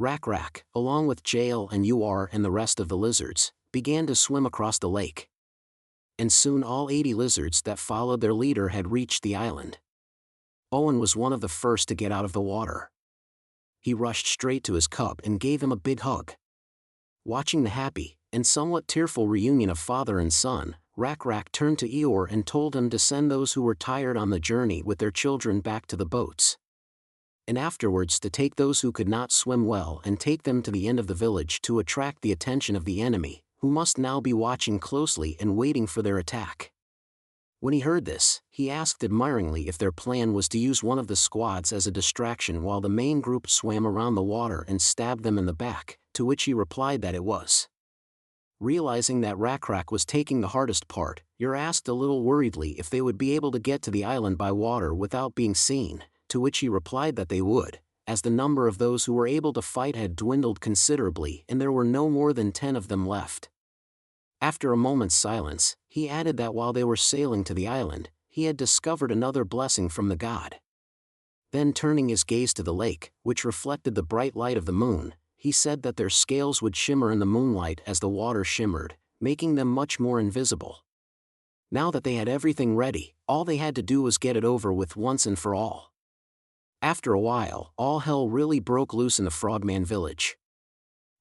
Rak, along with Jael and Uar and the rest of the lizards, began to swim across the lake. And soon all 80 lizards that followed their leader had reached the island. Owen was one of the first to get out of the water. He rushed straight to his cub and gave him a big hug. Watching the happy, and somewhat tearful reunion of father and son, Rak turned to Eeyore and told him to send those who were tired on the journey with their children back to the boats. And afterwards to take those who could not swim well and take them to the end of the village to attract the attention of the enemy, who must now be watching closely and waiting for their attack. When he heard this, he asked admiringly if their plan was to use one of the squads as a distraction while the main group swam around the water and stabbed them in the back, to which he replied that it was. Realizing that Rak was taking the hardest part, Eeyore asked a little worriedly if they would be able to get to the island by water without being seen, to which he replied that they would, as the number of those who were able to fight had dwindled considerably and there were no more than 10 of them left. After a moment's silence, he added that while they were sailing to the island, he had discovered another blessing from the god. Then turning his gaze to the lake, which reflected the bright light of the moon, he said that their scales would shimmer in the moonlight as the water shimmered, making them much more invisible. Now that they had everything ready, all they had to do was get it over with once and for all. After a while, all hell really broke loose in the Frogman village.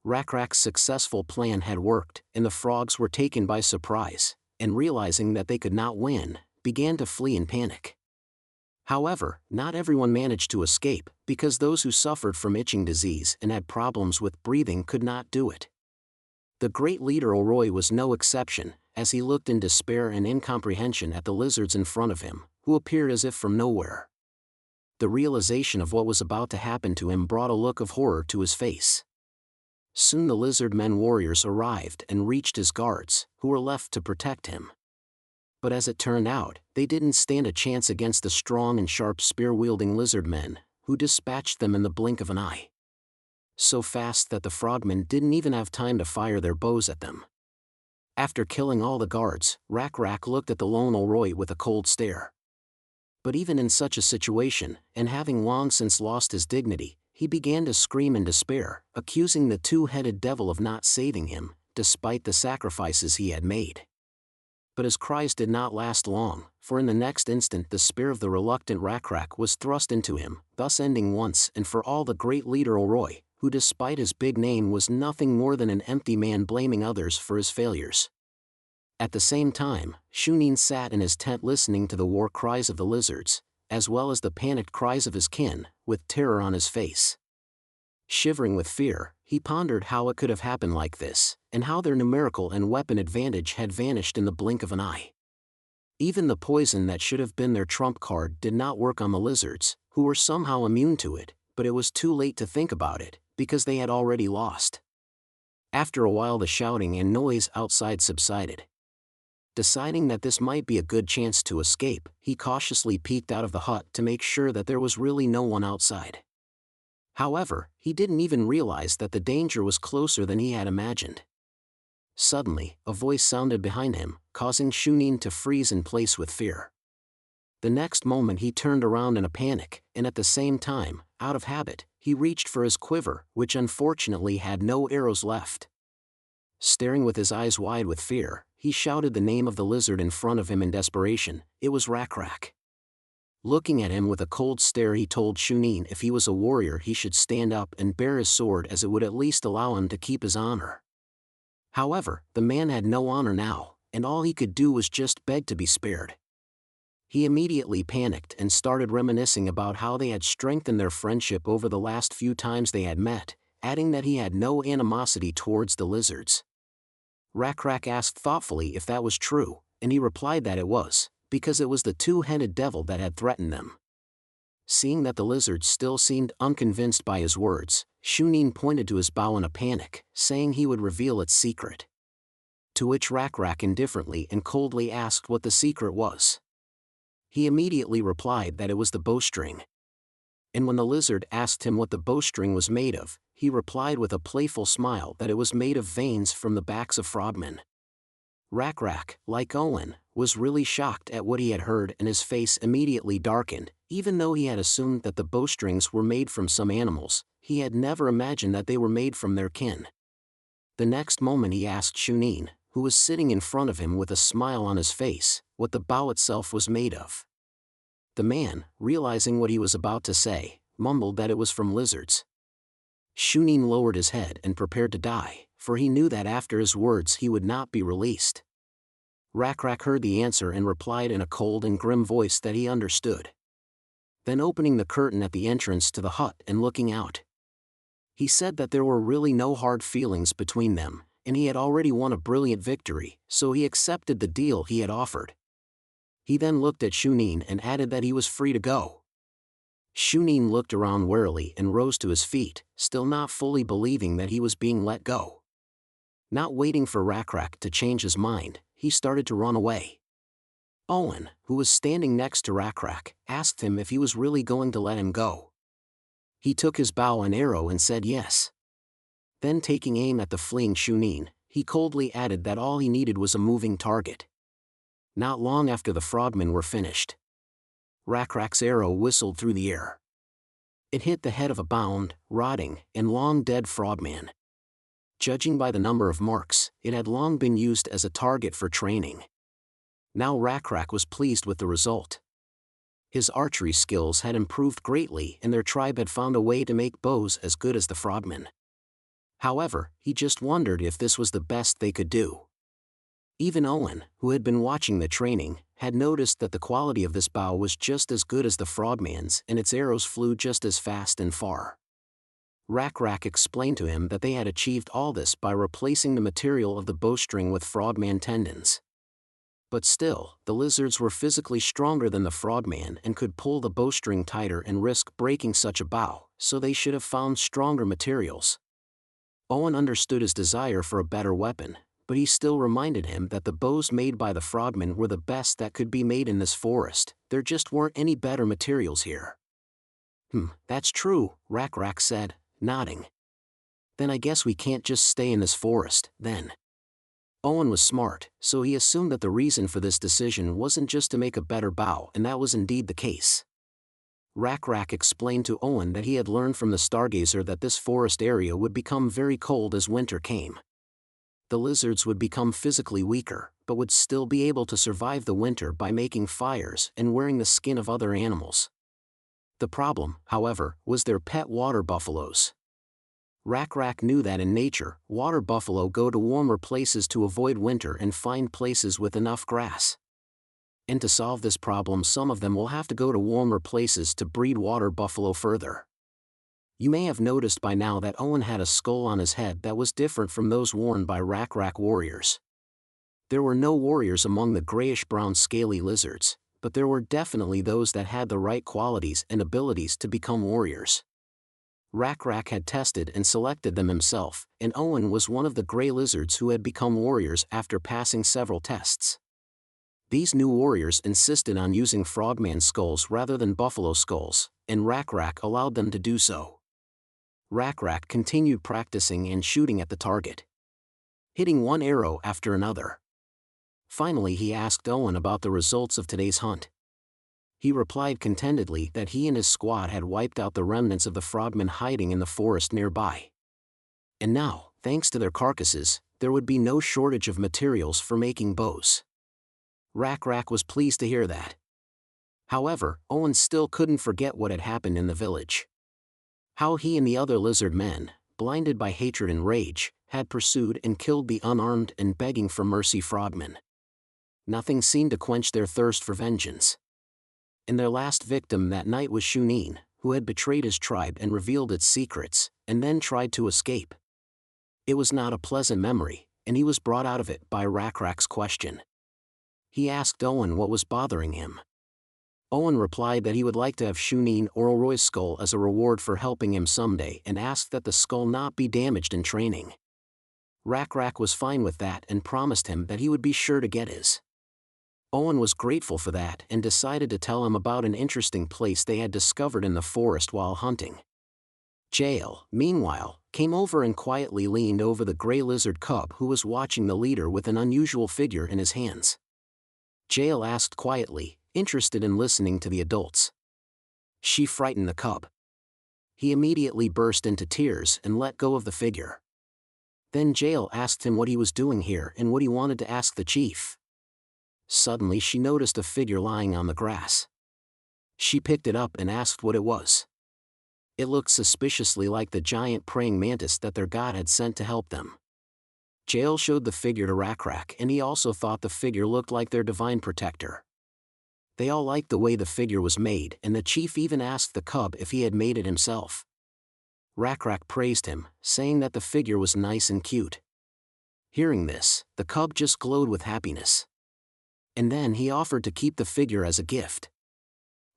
Rak's successful plan had worked, and the frogs were taken by surprise, and realizing that they could not win, began to flee in panic. However, not everyone managed to escape, because those who suffered from itching disease and had problems with breathing could not do it. The great leader Oroi was no exception, as he looked in despair and incomprehension at the lizards in front of him, who appeared as if from nowhere. The realization of what was about to happen to him brought a look of horror to his face. Soon the Lizardmen warriors arrived and reached his guards, who were left to protect him. But as it turned out, they didn't stand a chance against the strong and sharp spear-wielding Lizardmen, who dispatched them in the blink of an eye. So fast that the frogmen didn't even have time to fire their bows at them. After killing all the guards, Rak looked at the lone Oroi with a cold stare. But even in such a situation, and having long since lost his dignity, he began to scream in despair, accusing the two-headed devil of not saving him, despite the sacrifices he had made. But his cries did not last long, for in the next instant the spear of the reluctant Rak was thrust into him, thus ending once and for all the great leader Oroi, who despite his big name was nothing more than an empty man blaming others for his failures. At the same time, Shunin sat in his tent listening to the war cries of the lizards, as well as the panicked cries of his kin, with terror on his face. Shivering with fear, he pondered how it could have happened like this, and how their numerical and weapon advantage had vanished in the blink of an eye. Even the poison that should have been their trump card did not work on the lizards, who were somehow immune to it, but it was too late to think about it, because they had already lost. After a while the shouting and noise outside subsided. Deciding that this might be a good chance to escape, he cautiously peeked out of the hut to make sure that there was really no one outside. However, he didn't even realize that the danger was closer than he had imagined. Suddenly, a voice sounded behind him, causing Shunin to freeze in place with fear. The next moment he turned around in a panic, and at the same time, out of habit, he reached for his quiver, which unfortunately had no arrows left. Staring with his eyes wide with fear, he shouted the name of the lizard in front of him in desperation. It was Rak. Looking at him with a cold stare, he told Shunin if he was a warrior he should stand up and bear his sword, as it would at least allow him to keep his honor. However, the man had no honor now, and all he could do was just beg to be spared. He immediately panicked and started reminiscing about how they had strengthened their friendship over the last few times they had met, adding that he had no animosity towards the lizards. Rak asked thoughtfully if that was true, and he replied that it was, because it was the two-headed devil that had threatened them. Seeing that the lizards still seemed unconvinced by his words, Shunin pointed to his bow in a panic, saying he would reveal its secret. To which Rak indifferently and coldly asked what the secret was. He immediately replied that it was the bowstring. And when the lizard asked him what the bowstring was made of, he replied with a playful smile that it was made of veins from the backs of frogmen. Rak, like Owen, was really shocked at what he had heard, and his face immediately darkened. Even though he had assumed that the bowstrings were made from some animals, he had never imagined that they were made from their kin. The next moment he asked Shunin, who was sitting in front of him with a smile on his face, what the bow itself was made of. The man, realizing what he was about to say, mumbled that it was from lizards. Shunin lowered his head and prepared to die, for he knew that after his words he would not be released. Rakrak heard the answer and replied in a cold and grim voice that he understood. Then opening the curtain at the entrance to the hut and looking out, he said that there were really no hard feelings between them, and he had already won a brilliant victory, so he accepted the deal he had offered. He then looked at Shunin and added that he was free to go. Shunin looked around warily and rose to his feet, still not fully believing that he was being let go. Not waiting for Rakrak to change his mind, he started to run away. Owen, who was standing next to Rakrak, asked him if he was really going to let him go. He took his bow and arrow and said yes. Then taking aim at the fleeing Shunin, he coldly added that all he needed was a moving target. Not long after the frogmen were finished, Rakrak's arrow whistled through the air. It hit the head of a bound, rotting, and long-dead frogman. Judging by the number of marks, it had long been used as a target for training. Now Rakrak was pleased with the result. His archery skills had improved greatly and their tribe had found a way to make bows as good as the frogmen. However, he just wondered if this was the best they could do. Even Owen, who had been watching the training, had noticed that the quality of this bow was just as good as the frogman's and its arrows flew just as fast and far. Rakrak explained to him that they had achieved all this by replacing the material of the bowstring with frogman tendons. But still, the lizards were physically stronger than the frogman and could pull the bowstring tighter and risk breaking such a bow, so they should have found stronger materials. Owen understood his desire for a better weapon, but he still reminded him that the bows made by the frogmen were the best that could be made in this forest. There just weren't any better materials here. That's true, Rakrak said, nodding. Then I guess we can't just stay in this forest, then. Owen was smart, so he assumed that the reason for this decision wasn't just to make a better bow, and that was indeed the case. Rakrak explained to Owen that he had learned from the stargazer that this forest area would become very cold as winter came. The lizards would become physically weaker, but would still be able to survive the winter by making fires and wearing the skin of other animals. The problem, however, was their pet water buffaloes. Rakrak knew that in nature, water buffalo go to warmer places to avoid winter and find places with enough grass. And to solve this problem, some of them will have to go to warmer places to breed water buffalo further. You may have noticed by now that Owen had a skull on his head that was different from those worn by Rakrak warriors. There were no warriors among the grayish-brown scaly lizards, but there were definitely those that had the right qualities and abilities to become warriors. Rakrak had tested and selected them himself, and Owen was one of the gray lizards who had become warriors after passing several tests. These new warriors insisted on using frogman skulls rather than buffalo skulls, and Rakrak allowed them to do so. Rakrak continued practicing and shooting at the target, hitting one arrow after another. Finally he asked Owen about the results of today's hunt. He replied contentedly that he and his squad had wiped out the remnants of the frogmen hiding in the forest nearby. And now, thanks to their carcasses, there would be no shortage of materials for making bows. Rakrak was pleased to hear that. However, Owen still couldn't forget what had happened in the village. How he and the other lizard men, blinded by hatred and rage, had pursued and killed the unarmed and begging for mercy frogmen. Nothing seemed to quench their thirst for vengeance. And their last victim that night was Shunin, who had betrayed his tribe and revealed its secrets, and then tried to escape. It was not a pleasant memory, and he was brought out of it by Rakrak's question. He asked Owen what was bothering him. Owen replied that he would like to have Shunin or Oroy's skull as a reward for helping him someday and asked that the skull not be damaged in training. Rakrak was fine with that and promised him that he would be sure to get his. Owen was grateful for that and decided to tell him about an interesting place they had discovered in the forest while hunting. Jael, meanwhile, came over and quietly leaned over the gray lizard cub who was watching the leader with an unusual figure in his hands. Jael asked quietly, interested in listening to the adults. She frightened the cub. He immediately burst into tears and let go of the figure. Then Jael asked him what he was doing here and what he wanted to ask the chief. Suddenly she noticed a figure lying on the grass. She picked it up and asked what it was. It looked suspiciously like the giant praying mantis that their god had sent to help them. Jael showed the figure to Rakrak, and he also thought the figure looked like their divine protector. They all liked the way the figure was made, and the chief even asked the cub if he had made it himself. Rakrak praised him, saying that the figure was nice and cute. Hearing this, the cub just glowed with happiness. And then he offered to keep the figure as a gift.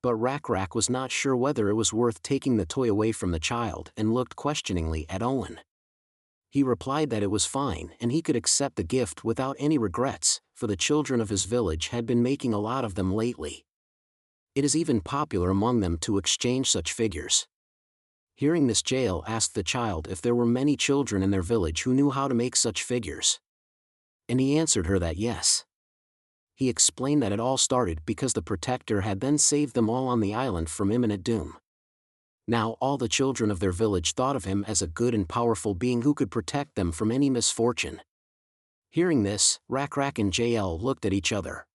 But Rakrak was not sure whether it was worth taking the toy away from the child and looked questioningly at Owen. He replied that it was fine and he could accept the gift without any regrets, for the children of his village had been making a lot of them lately. It is even popular among them to exchange such figures. Hearing this, Jael asked the child if there were many children in their village who knew how to make such figures. And he answered her that yes. He explained that it all started because the protector had then saved them all on the island from imminent doom. Now all the children of their village thought of him as a good and powerful being who could protect them from any misfortune. Hearing this, Rakrak and Jael looked at each other.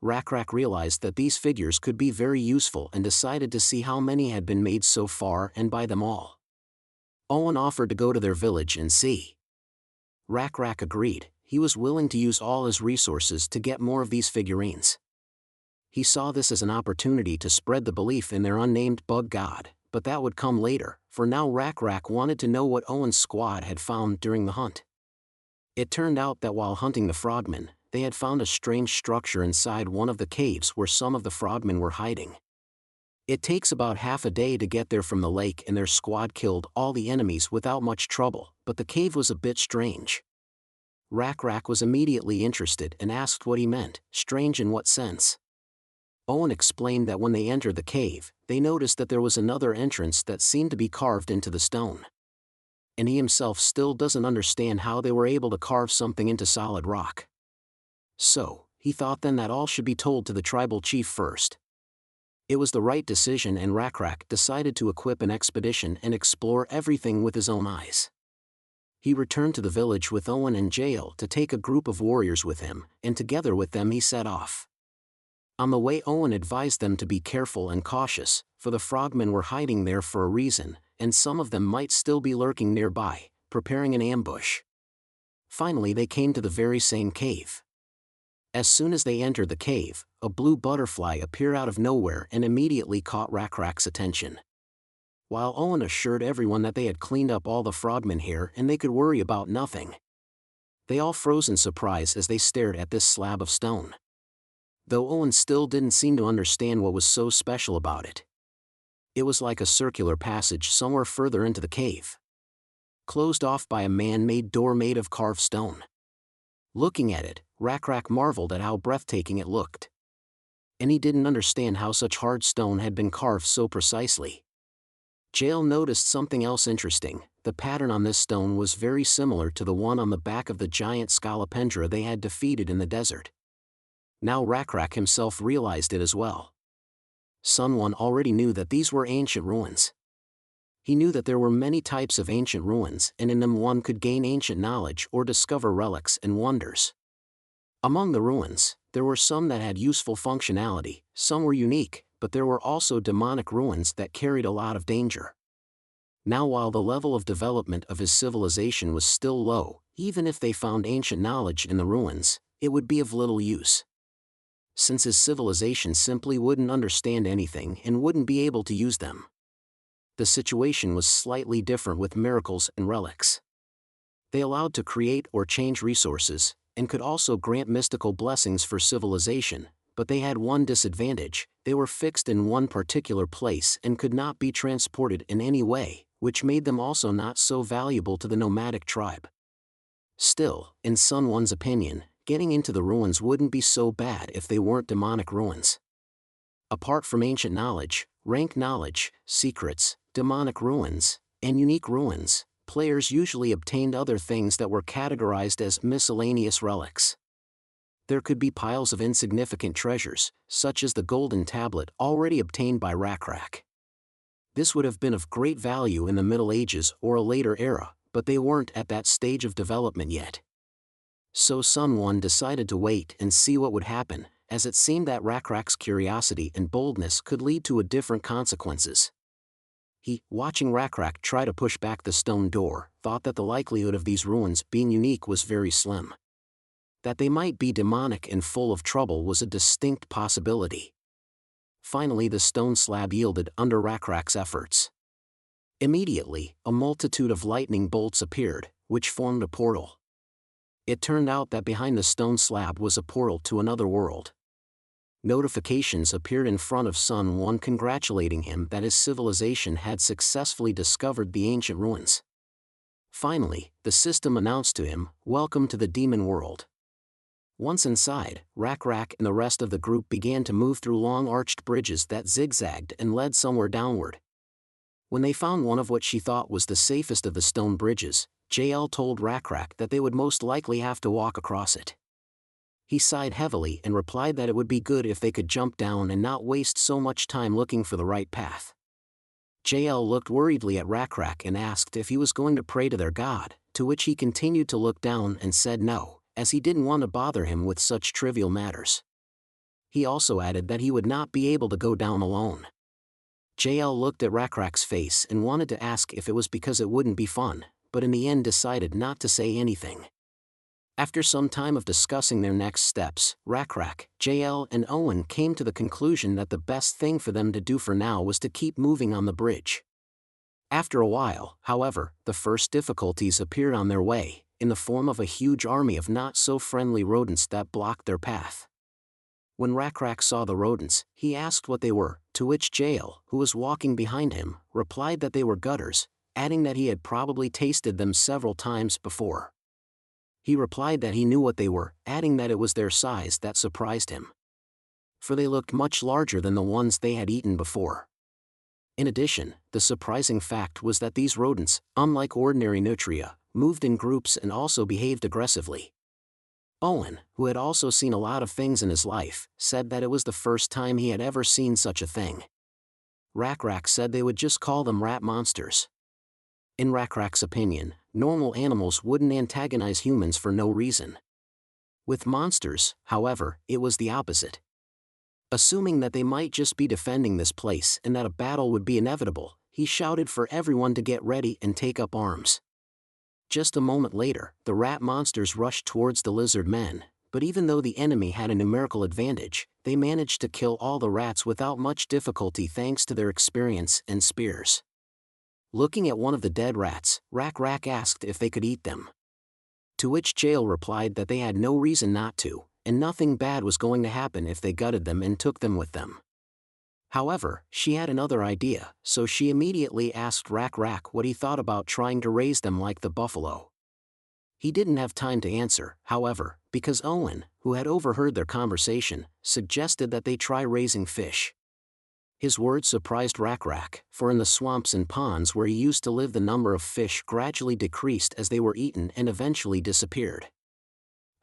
Rakrak realized that these figures could be very useful and decided to see how many had been made so far and buy them all. Owen offered to go to their village and see. Rakrak agreed. He was willing to use all his resources to get more of these figurines. He saw this as an opportunity to spread the belief in their unnamed bug god, but that would come later, for now Rakrak wanted to know what Owen's squad had found during the hunt. It turned out that while hunting the frogmen, they had found a strange structure inside one of the caves where some of the frogmen were hiding. It takes about half a day to get there from the lake, and their squad killed all the enemies without much trouble, but the cave was a bit strange. Rakrak was immediately interested and asked what he meant, strange in what sense. Owen explained that when they entered the cave, they noticed that there was another entrance that seemed to be carved into the stone. And he himself still doesn't understand how they were able to carve something into solid rock. So, he thought then that all should be told to the tribal chief first. It was the right decision, and Rakrak decided to equip an expedition and explore everything with his own eyes. He returned to the village with Owen and Jael to take a group of warriors with him, and together with them he set off. On the way, Owen advised them to be careful and cautious, for the frogmen were hiding there for a reason, and some of them might still be lurking nearby, preparing an ambush. Finally they came to the very same cave. As soon as they entered the cave, a blue butterfly appeared out of nowhere and immediately caught Rakrak's attention. While Owen assured everyone that they had cleaned up all the frogmen here and they could worry about nothing, they all froze in surprise as they stared at this slab of stone. Though Owen still didn't seem to understand what was so special about it. It was like a circular passage somewhere further into the cave, closed off by a man-made door made of carved stone. Looking at it, Rakrak marveled at how breathtaking it looked. And he didn't understand how such hard stone had been carved so precisely. Jael noticed something else interesting. The pattern on this stone was very similar to the one on the back of the giant scolopendra they had defeated in the desert. Now Rakrak himself realized it as well. Sun One already knew that these were ancient ruins. He knew that there were many types of ancient ruins, and in them one could gain ancient knowledge or discover relics and wonders. Among the ruins, there were some that had useful functionality, some were unique, but there were also demonic ruins that carried a lot of danger. Now while the level of development of his civilization was still low, even if they found ancient knowledge in the ruins, it would be of little use. Since his civilization simply wouldn't understand anything and wouldn't be able to use them. The situation was slightly different with miracles and relics. They allowed to create or change resources, and could also grant mystical blessings for civilization, but they had one disadvantage: they were fixed in one particular place and could not be transported in any way, which made them also not so valuable to the nomadic tribe. Still, in Sun One's opinion, getting into the ruins wouldn't be so bad if they weren't demonic ruins. Apart from ancient knowledge, rank knowledge, secrets, demonic ruins, and unique ruins, players usually obtained other things that were categorized as miscellaneous relics. There could be piles of insignificant treasures, such as the golden tablet already obtained by Rakrak. This would have been of great value in the Middle Ages or a later era, but they weren't at that stage of development yet. So Sun Won decided to wait and see what would happen, as it seemed that Rakrak's curiosity and boldness could lead to different consequences. He, watching Rakrak try to push back the stone door, thought that the likelihood of these ruins being unique was very slim. That they might be demonic and full of trouble was a distinct possibility. Finally, the stone slab yielded under Rakrak's efforts. Immediately, a multitude of lightning bolts appeared, which formed a portal. It turned out that behind the stone slab was a portal to another world. Notifications appeared in front of Sun Won congratulating him that his civilization had successfully discovered the ancient ruins. Finally, the system announced to him, "Welcome to the demon world." Once inside, Rakrak and the rest of the group began to move through long arched bridges that zigzagged and led somewhere downward. When they found one of what she thought was the safest of the stone bridges, JL told Rakrak that they would most likely have to walk across it. He sighed heavily and replied that it would be good if they could jump down and not waste so much time looking for the right path. JL looked worriedly at Rakrak and asked if he was going to pray to their god, to which he continued to look down and said no, as he didn't want to bother him with such trivial matters. He also added that he would not be able to go down alone. JL looked at Rakrak's face and wanted to ask if it was because it wouldn't be fun, but in the end decided not to say anything. After some time of discussing their next steps, Rakrak, JL and Owen came to the conclusion that the best thing for them to do for now was to keep moving on the bridge. After a while, however, the first difficulties appeared on their way, in the form of a huge army of not-so-friendly rodents that blocked their path. When Rakrak saw the rodents, he asked what they were, to which JL, who was walking behind him, replied that they were gutters, adding that he had probably tasted them several times before. He replied that he knew what they were, adding that it was their size that surprised him. For they looked much larger than the ones they had eaten before. In addition, the surprising fact was that these rodents, unlike ordinary nutria, moved in groups and also behaved aggressively. Owen, who had also seen a lot of things in his life, said that it was the first time he had ever seen such a thing. Rakrak said they would just call them rat monsters. In Rakrak's opinion, normal animals wouldn't antagonize humans for no reason. With monsters, however, it was the opposite. Assuming that they might just be defending this place and that a battle would be inevitable, he shouted for everyone to get ready and take up arms. Just a moment later, the rat monsters rushed towards the Lizardmen, but even though the enemy had a numerical advantage, they managed to kill all the rats without much difficulty thanks to their experience and spears. Looking at one of the dead rats, Rakrak asked if they could eat them. To which JL replied that they had no reason not to, and nothing bad was going to happen if they gutted them and took them with them. However, she had another idea, so she immediately asked Rakrak what he thought about trying to raise them like the buffalo. He didn't have time to answer, however, because Owen, who had overheard their conversation, suggested that they try raising fish. His words surprised Rakrak, for in the swamps and ponds where he used to live the number of fish gradually decreased as they were eaten and eventually disappeared.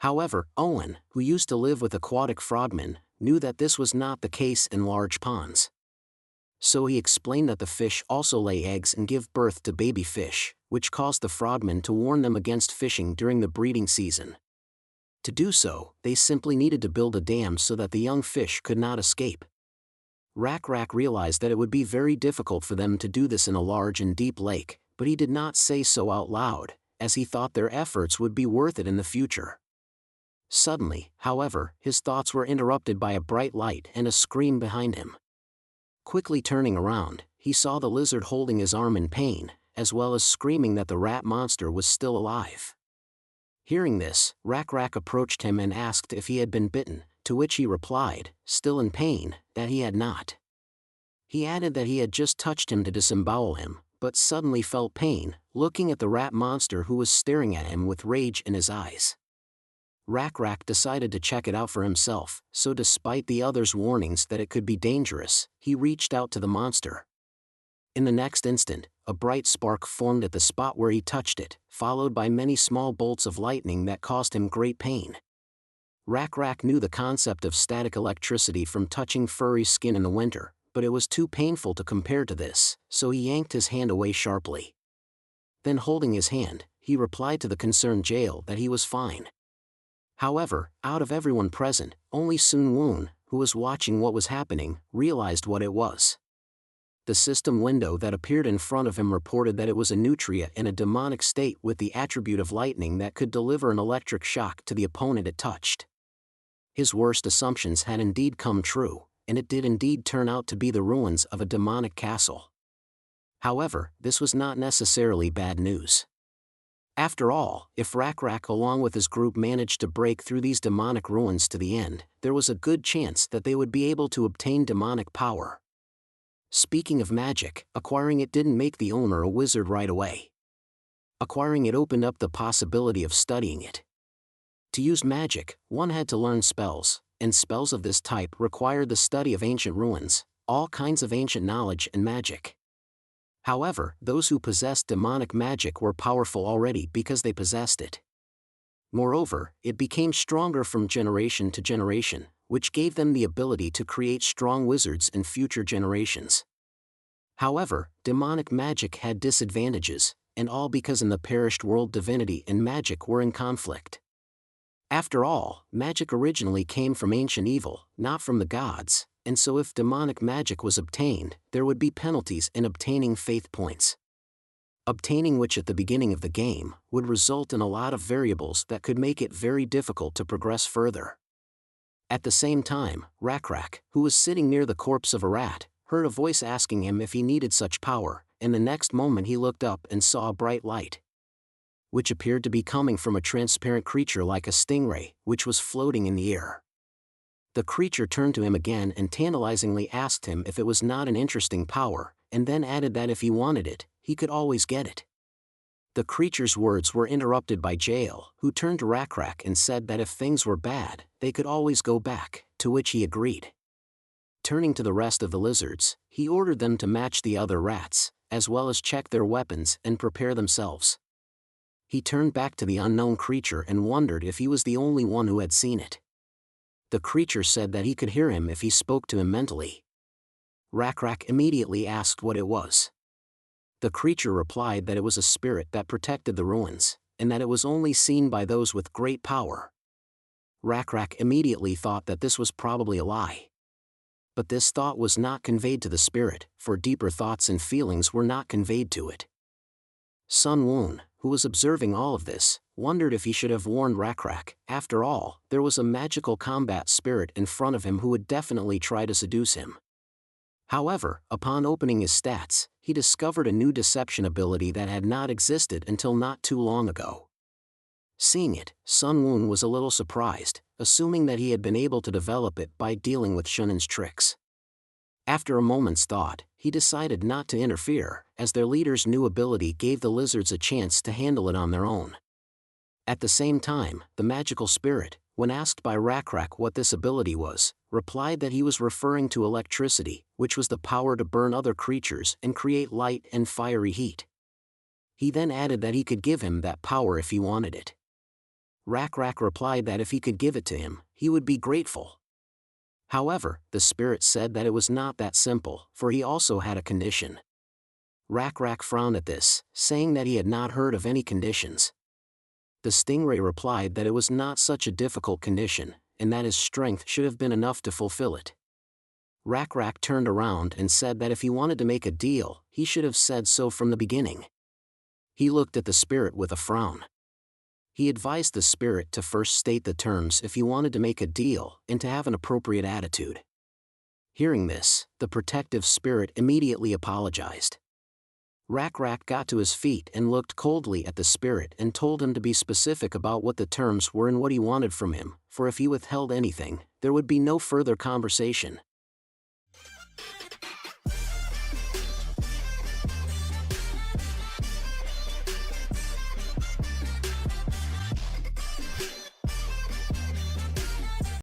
However, Owen, who used to live with aquatic frogmen, knew that this was not the case in large ponds. So he explained that the fish also lay eggs and give birth to baby fish, which caused the frogmen to warn them against fishing during the breeding season. To do so, they simply needed to build a dam so that the young fish could not escape. Rakrak realized that it would be very difficult for them to do this in a large and deep lake, but he did not say so out loud, as he thought their efforts would be worth it in the future. Suddenly, however, his thoughts were interrupted by a bright light and a scream behind him. Quickly turning around, he saw the lizard holding his arm in pain, as well as screaming that the rat monster was still alive. Hearing this, Rakrak approached him and asked if he had been bitten, to which he replied, still in pain, that he had not. He added that he had just touched him to disembowel him, but suddenly felt pain, looking at the rat monster who was staring at him with rage in his eyes. Rakrak decided to check it out for himself, so despite the others' warnings that it could be dangerous, he reached out to the monster. In the next instant, a bright spark formed at the spot where he touched it, followed by many small bolts of lightning that caused him great pain. Rakrak knew the concept of static electricity from touching furry skin in the winter, but it was too painful to compare to this, so he yanked his hand away sharply. Then holding his hand, he replied to the concerned Jael that he was fine. However, out of everyone present, only Sun Woon, who was watching what was happening, realized what it was. The system window that appeared in front of him reported that it was a nutria in a demonic state with the attribute of lightning that could deliver an electric shock to the opponent it touched. His worst assumptions had indeed come true, and it did indeed turn out to be the ruins of a demonic castle. However, this was not necessarily bad news. After all, if Rak along with his group managed to break through these demonic ruins to the end, there was a good chance that they would be able to obtain demonic power. Speaking of magic, acquiring it didn't make the owner a wizard right away. Acquiring it opened up the possibility of studying it. To use magic, one had to learn spells, and spells of this type required the study of ancient ruins, all kinds of ancient knowledge and magic. However, those who possessed demonic magic were powerful already because they possessed it. Moreover, it became stronger from generation to generation, which gave them the ability to create strong wizards in future generations. However, demonic magic had disadvantages, and all because in the perished world divinity and magic were in conflict. After all, magic originally came from ancient evil, not from the gods, and so if demonic magic was obtained, there would be penalties in obtaining faith points. Obtaining which at the beginning of the game would result in a lot of variables that could make it very difficult to progress further. At the same time, Rak, who was sitting near the corpse of a rat, heard a voice asking him if he needed such power, and the next moment he looked up and saw a bright light, which appeared to be coming from a transparent creature like a stingray, which was floating in the air. The creature turned to him again and tantalizingly asked him if it was not an interesting power, and then added that if he wanted it, he could always get it. The creature's words were interrupted by Jael, who turned to Rak and said that if things were bad, they could always go back, to which he agreed. Turning to the rest of the lizards, he ordered them to match the other rats, as well as check their weapons and prepare themselves. He turned back to the unknown creature and wondered if he was the only one who had seen it. The creature said that he could hear him if he spoke to him mentally. Rak immediately asked what it was. The creature replied that it was a spirit that protected the ruins, and that it was only seen by those with great power. Rak immediately thought that this was probably a lie. But this thought was not conveyed to the spirit, for deeper thoughts and feelings were not conveyed to it. Sun Woon, who was observing all of this, wondered if he should have warned Rak. After all, there was a magical combat spirit in front of him who would definitely try to seduce him. However, upon opening his stats, he discovered a new deception ability that had not existed until not too long ago. Seeing it, Sun Woon was a little surprised, assuming that he had been able to develop it by dealing with Shunan's tricks. After a moment's thought, he decided not to interfere, as their leader's new ability gave the lizards a chance to handle it on their own. At the same time, the magical spirit, when asked by Rak what this ability was, replied that he was referring to electricity, which was the power to burn other creatures and create light and fiery heat. He then added that he could give him that power if he wanted it. Rak replied that if he could give it to him, he would be grateful. However, the spirit said that it was not that simple, for he also had a condition. Rak frowned at this, saying that he had not heard of any conditions. The stingray replied that it was not such a difficult condition, and that his strength should have been enough to fulfill it. Rak turned around and said that if he wanted to make a deal, he should have said so from the beginning. He looked at the spirit with a frown. He advised the spirit to first state the terms if he wanted to make a deal, and to have an appropriate attitude. Hearing this, the protective spirit immediately apologized. Rak got to his feet and looked coldly at the spirit and told him to be specific about what the terms were and what he wanted from him, for if he withheld anything, there would be no further conversation.